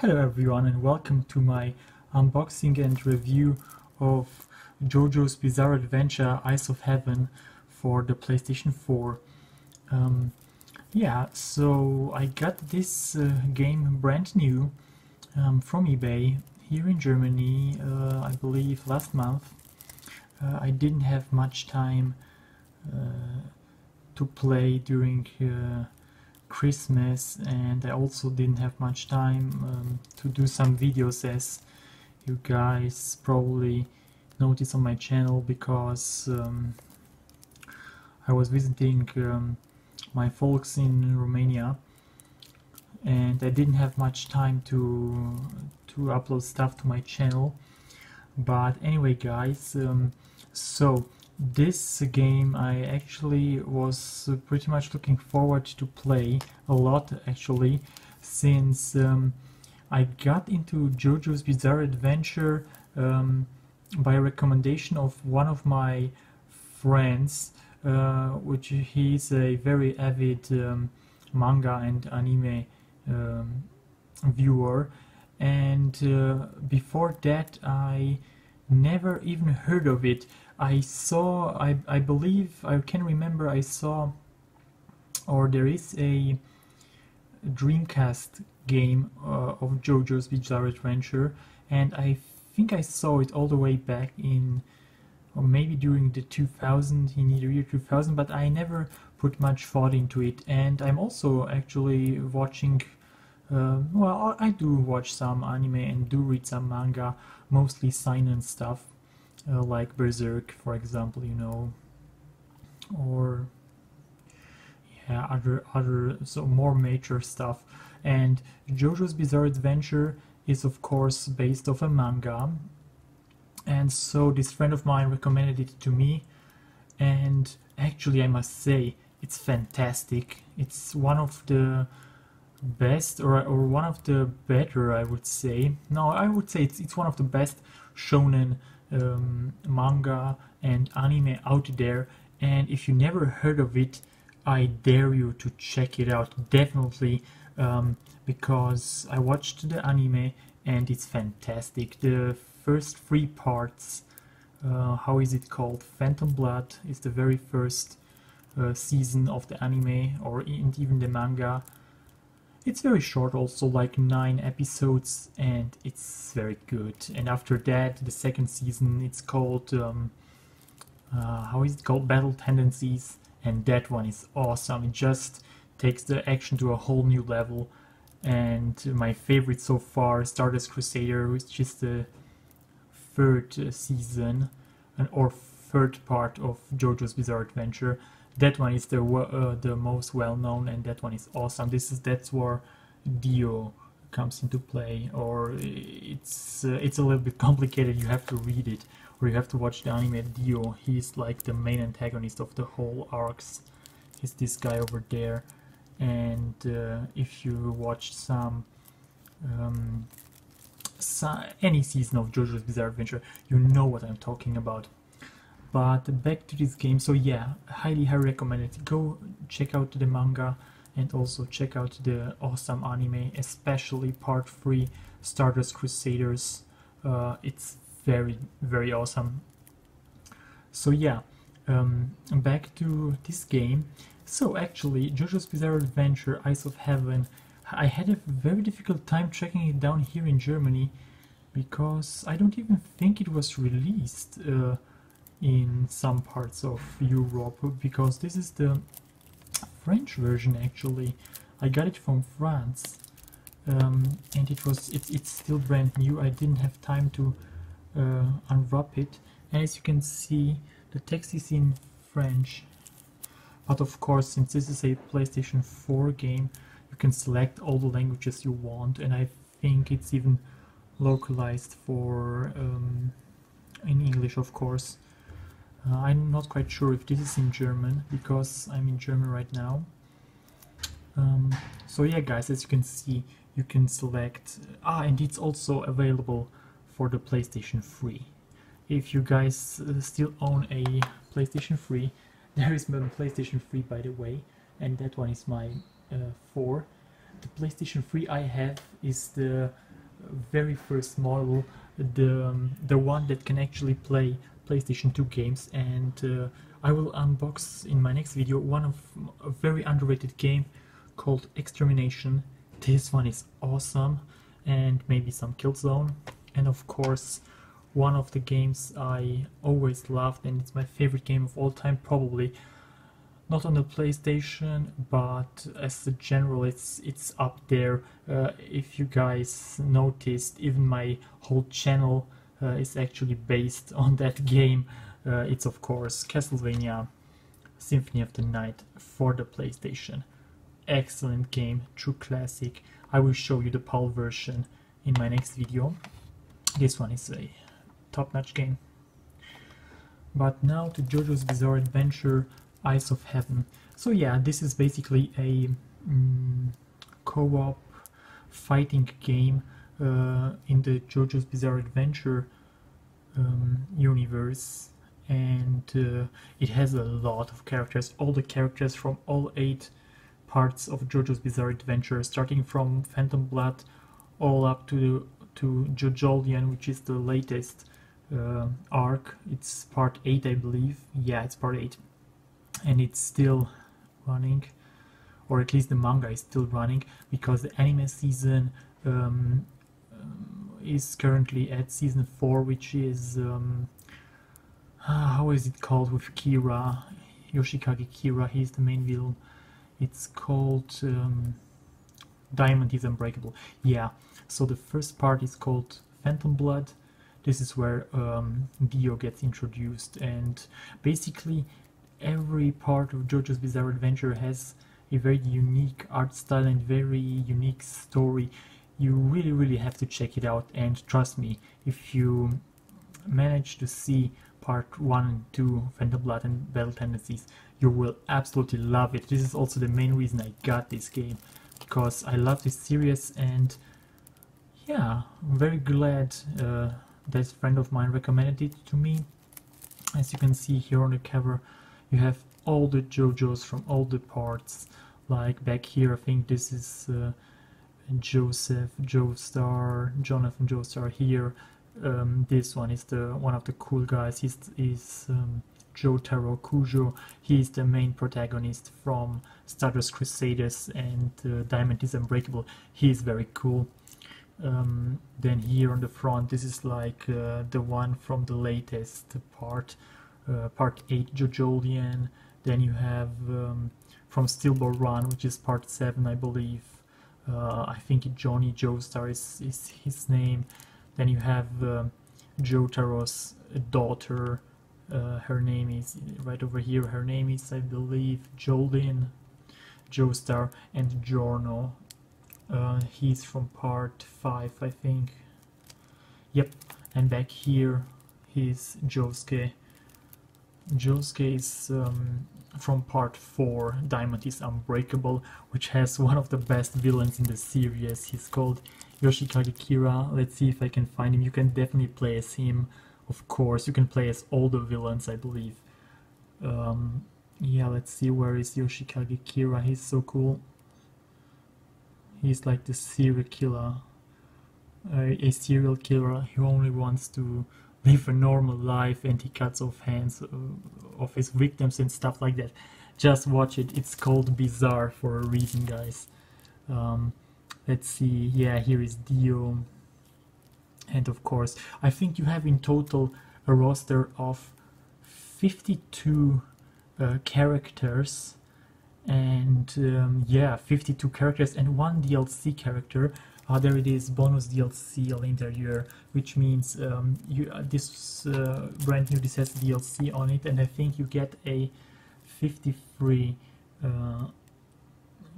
Hello everyone and welcome to my unboxing and review of JoJo's Bizarre Adventure Eyes of Heaven for the PlayStation 4. So I got this game brand new from eBay here in Germany, I believe last month. I didn't have much time to play during Christmas, and I also didn't have much time to do some videos, as you guys probably noticed on my channel, because I was visiting my folks in Romania and I didn't have much time to upload stuff to my channel. But anyway guys, so this game I actually was pretty much looking forward to play a lot, actually, since I got into JoJo's Bizarre Adventure by recommendation of one of my friends, which he's a very avid manga and anime viewer, and before that I never even heard of it. I saw, I believe, I can remember I saw, or there is a Dreamcast game of JoJo's Bizarre Adventure, and I think I saw it all the way back in, or maybe during the 2000, in the year 2000, but I never put much thought into it. And I'm also actually watching, well, I do watch some anime and do read some manga, mostly seinen stuff. Like Berserk, for example, you know, or yeah, other so more major stuff. And JoJo's Bizarre Adventure is of course based off a manga, and so this friend of mine recommended it to me, and actually I must say it's fantastic. It's one of the best, or one of the better, I would say. No, I would say it's one of the best shonen manga and anime out there, and if you never heard of it, I dare you to check it out, definitely, because I watched the anime and it's fantastic. The first 3 parts, how is it called, Phantom Blood, is the very first season of the anime, or even the manga. It's very short, also like 9 episodes, and it's very good. And after that, the second season, it's called, how is it called, Battle Tendencies, and that one is awesome. It just takes the action to a whole new level. And my favorite so far, Stardust Crusader, which is the 3rd season, or 3rd part of JoJo's Bizarre Adventure. That one is the most well-known, and that one is awesome. That's where Dio comes into play, or it's a little bit complicated. You have to read it, or you have to watch the anime. Dio, he's like the main antagonist of the whole arcs. He's this guy over there, and if you watch any season of JoJo's Bizarre Adventure, you know what I'm talking about. But back to this game, so yeah, highly recommend it. Go check out the manga and also check out the awesome anime, especially part 3, Stardust Crusaders. It's very, very awesome. So yeah, back to this game. So actually, JoJo's Bizarre Adventure Eyes of Heaven, I had a very difficult time tracking it down here in Germany, because I don't even think it was released in some parts of Europe, because this is the French version. Actually, I got it from France, and it's still brand new. I didn't have time to unwrap it, and as you can see, the text is in French, but of course, since this is a PlayStation 4 game, you can select all the languages you want, and I think it's even localized for in English, of course. I'm not quite sure if this is in German, because I'm in German right now. So yeah guys, as you can see, you can select, and it's also available for the PlayStation 3. If you guys still own a PlayStation 3, there is my PlayStation 3, by the way, and that one is my 4. The PlayStation 3 I have is the very first model, the one that can actually play PlayStation 2 games, and I will unbox in my next video one of a very underrated game called Extermination. This one is awesome, and maybe some Killzone, and of course one of the games I always loved, and it's my favorite game of all time, probably not on the PlayStation, but as a general it's up there. If you guys noticed, even my whole channel is actually based on that game. It's of course Castlevania Symphony of the Night for the PlayStation. Excellent game, true classic. I will show you the PAL version in my next video. This one is a top-notch game. But now to JoJo's Bizarre Adventure Eyes of Heaven. So yeah, this is basically a co-op fighting game in the JoJo's Bizarre Adventure universe, and it has a lot of characters, all the characters from all 8 parts of JoJo's Bizarre Adventure, starting from Phantom Blood all up to JoJolion, which is the latest arc. It's part 8, I believe. Yeah, it's part 8, and it's still running, or at least the manga is still running, because the anime season is currently at season 4, which is how is it called, with Kira, Yoshikage Kira. He's the main villain. It's called Diamond is Unbreakable. Yeah, so the first part is called Phantom Blood. This is where Dio gets introduced, and basically every part of JoJo's Bizarre Adventure has a very unique art style and very unique story. You really have to check it out, and trust me, if you manage to see part 1 and 2, Phantom Blood and Battle Tendencies, you will absolutely love it. This is also the main reason I got this game, because I love this series, and yeah, I'm very glad that a friend of mine recommended it to me. As you can see here on the cover, you have all the JoJo's from all the parts. Like back here, I think this is Joseph Joestar, Jonathan Joestar here. This one is one of the cool guys. He's Jotaro Kujo. He's the main protagonist from Stardust Crusaders and Diamond is Unbreakable. He's very cool. Then here on the front, this is like the one from the latest part, part 8, JoJolion. Then you have from Steelball Run, which is part 7, I believe. I think Johnny Joestar is his name. Then you have Jotaro's daughter. Her name is right over here. Her name is, I believe, Jolene Joestar, and Giorno. He's from part 5, I think. Yep. And back here, he's Josuke. Josuke is from part 4, Diamond is Unbreakable, which has one of the best villains in the series. He's called Yoshikage Kira. Let's see if I can find him. You can definitely play as him, of course. You can play as all the villains, I believe. Yeah, let's see, where is Yoshikage Kira? He's so cool. He's like the serial killer. A serial killer. He only wants to live a normal life, and he cuts off hands of his victims and stuff like that. Just watch it. It's called Bizarre for a reason, guys. Let's see. Yeah, here is Dio. And of course, I think you have in total a roster of 52 characters. And yeah, 52 characters and 1 DLC character. There it is, bonus DLC à l'intérieur, which means this brand new, this has DLC on it, and I think you get a 53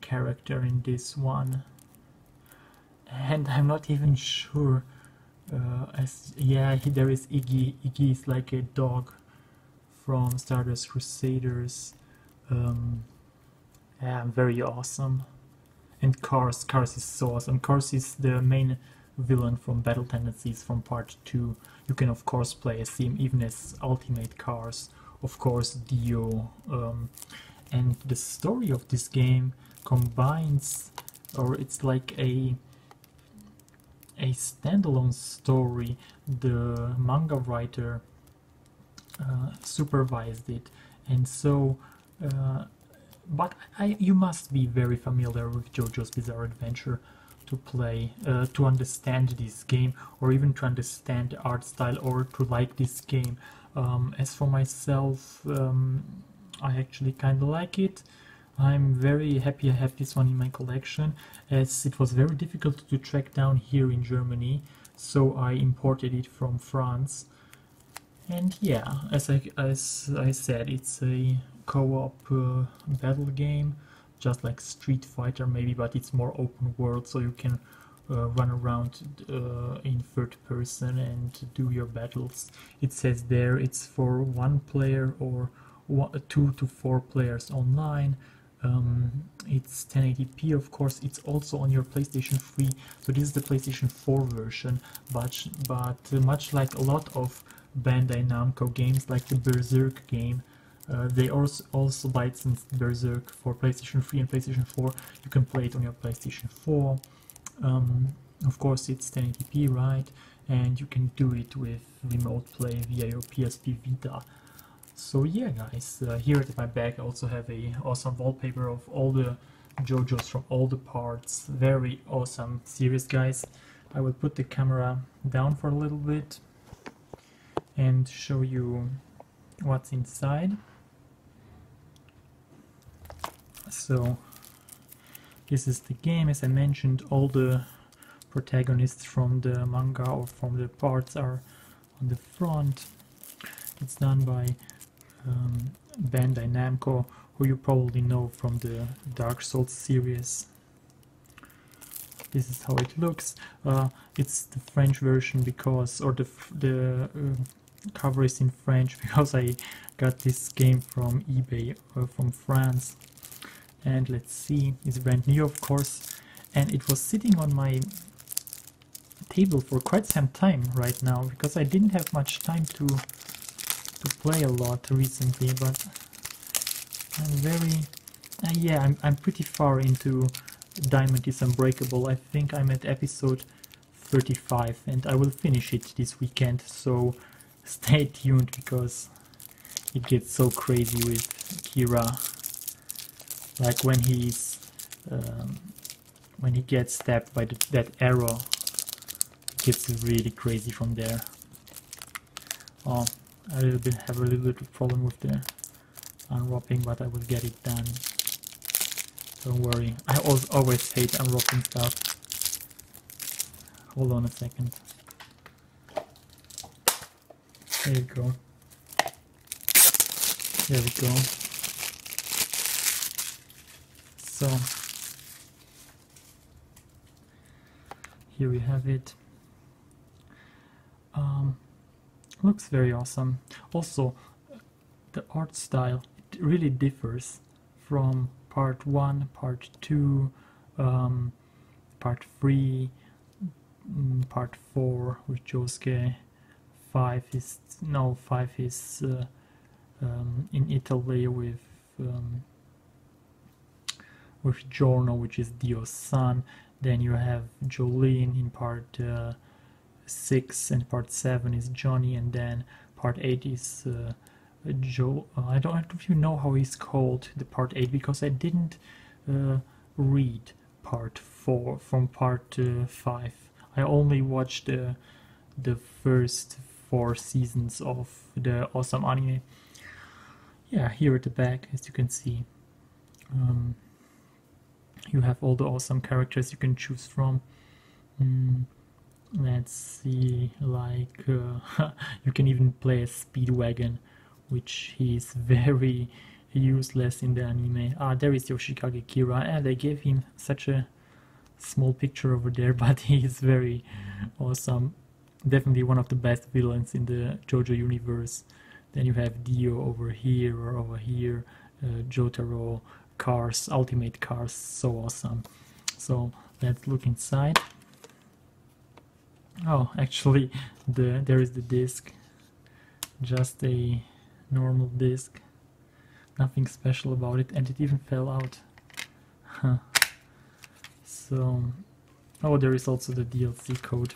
character in this one. And I'm not even sure. Yeah, there is Iggy. Iggy is like a dog from Stardust Crusaders. Yeah, very awesome. And Cars is so awesome. Cars is the main villain from Battle Tendencies from part 2. You can of course play as him, even as Ultimate Cars. Of course, Dio. And the story of this game combines, or it's like a a standalone story. The manga writer supervised it, and so but you must be very familiar with JoJo's Bizarre Adventure to play, to understand this game, or even to understand the art style, or to like this game. As for myself, I actually kind of like it. I'm very happy I have this one in my collection, as it was very difficult to track down here in Germany, so I imported it from France. And yeah, as I said, it's a co-op battle game, just like Street Fighter maybe, but it's more open world, so you can run around in third person and do your battles. It says there it's for 1 player or 2 to 4 players online. It's 1080p, of course. It's also on your PlayStation 3, so this is the PlayStation 4 version, but much like a lot of Bandai Namco games, like the Berserk game, they also licensed Berserk for PlayStation 3 and PlayStation 4. You can play it on your PlayStation 4. Of course it's 1080p, right? And you can do it with remote play via your PSP Vita. So yeah, guys, here at my back I also have a awesome wallpaper of all the JoJo's from all the parts. Very awesome series, guys. I will put the camera down for a little bit and show you what's inside. So this is the game. As I mentioned, all the protagonists from the manga or from the parts are on the front. It's done by Bandai Namco, who you probably know from the Dark Souls series. This is how it looks. It's the French version because, or the cover is in French because I got this game from eBay from France. And let's see, it's brand new, of course, and it was sitting on my table for quite some time right now because I didn't have much time to play a lot recently, but I'm very yeah, I'm pretty far into Diamond is Unbreakable. I think I'm at episode 35 and I will finish it this weekend, so stay tuned because it gets so crazy with Kira. Like when he gets stabbed by that arrow, it gets really crazy from there. Oh, I have a little bit of problem with the unwrapping, but I will get it done. Don't worry. I always hate unwrapping stuff. Hold on a second. There you go. There we go. So here we have it. Looks very awesome. Also, the art style, it really differs from part 1, part 2, part 3, part 4 with Josuke. 5 is in Italy with Giorno, which is Dio's son. Then you have Jolene in part 6, and part 7 is Johnny, and then part 8 is Joe. I don't even know how he's called, the part 8, because I didn't read part 4 from part 5. I only watched the first 4 seasons of the awesome anime. Yeah, here at the back, as you can see, you have all the awesome characters you can choose from. Let's see, like you can even play a Speedwagon, which is very useless in the anime. There is Yoshikage Kira, and they gave him such a small picture over there, but he is very awesome. Definitely one of the best villains in the JoJo universe. Then you have Dio over here, or over here, Jotaro, Cars, Ultimate Cars, so awesome. So let's look inside. Oh, actually, there is the disc, just a normal disc, nothing special about it, and it even fell out. So Oh, there is also the DLC code.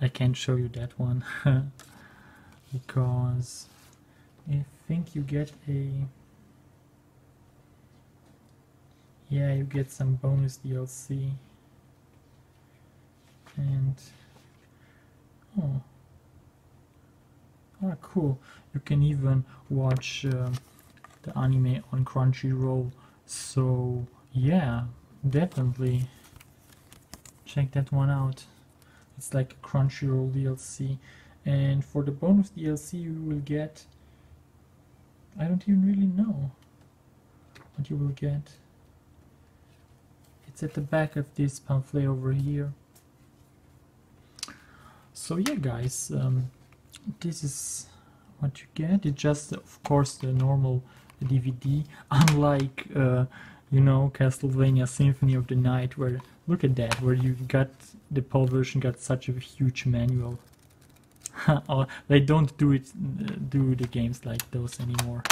I can't show you that one because I think you get you get some bonus DLC. And cool, you can even watch the anime on Crunchyroll, so yeah, definitely check that one out. It's like a Crunchyroll DLC, and for the bonus DLC you will get, I don't even really know what you will get. It's at the back of this pamphlet over here. So yeah, guys, this is what you get. It's just, of course, the normal DVD, unlike you know, Castlevania Symphony of the Night, where, look at that, where you got the PAL version got such a huge manual. They don't do the games like those anymore.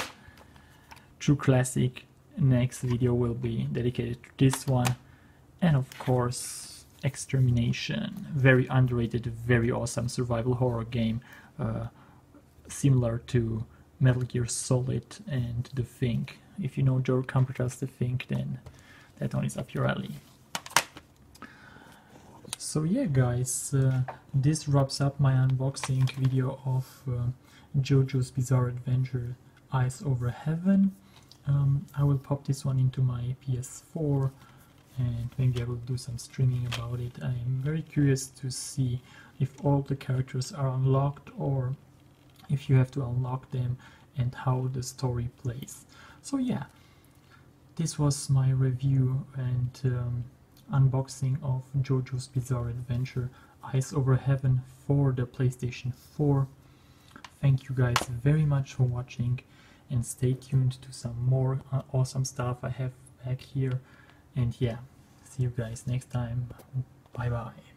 True classic. Next video will be dedicated to this one, and of course Extermination, very underrated, very awesome survival horror game, similar to Metal Gear Solid and The Thing. If you know George Camper's The Thing, then that one is up your alley. So yeah, guys, this wraps up my unboxing video of JoJo's Bizarre Adventure Eyes Over Heaven. I will pop this one into my PS4 and maybe I will do some streaming about it. I am very curious to see if all the characters are unlocked or if you have to unlock them and how the story plays. So yeah, this was my review and unboxing of JoJo's Bizarre Adventure Eyes Over Heaven for the PlayStation 4. Thank you guys very much for watching, and stay tuned to some more awesome stuff I have back here. And yeah, see you guys next time. Bye bye.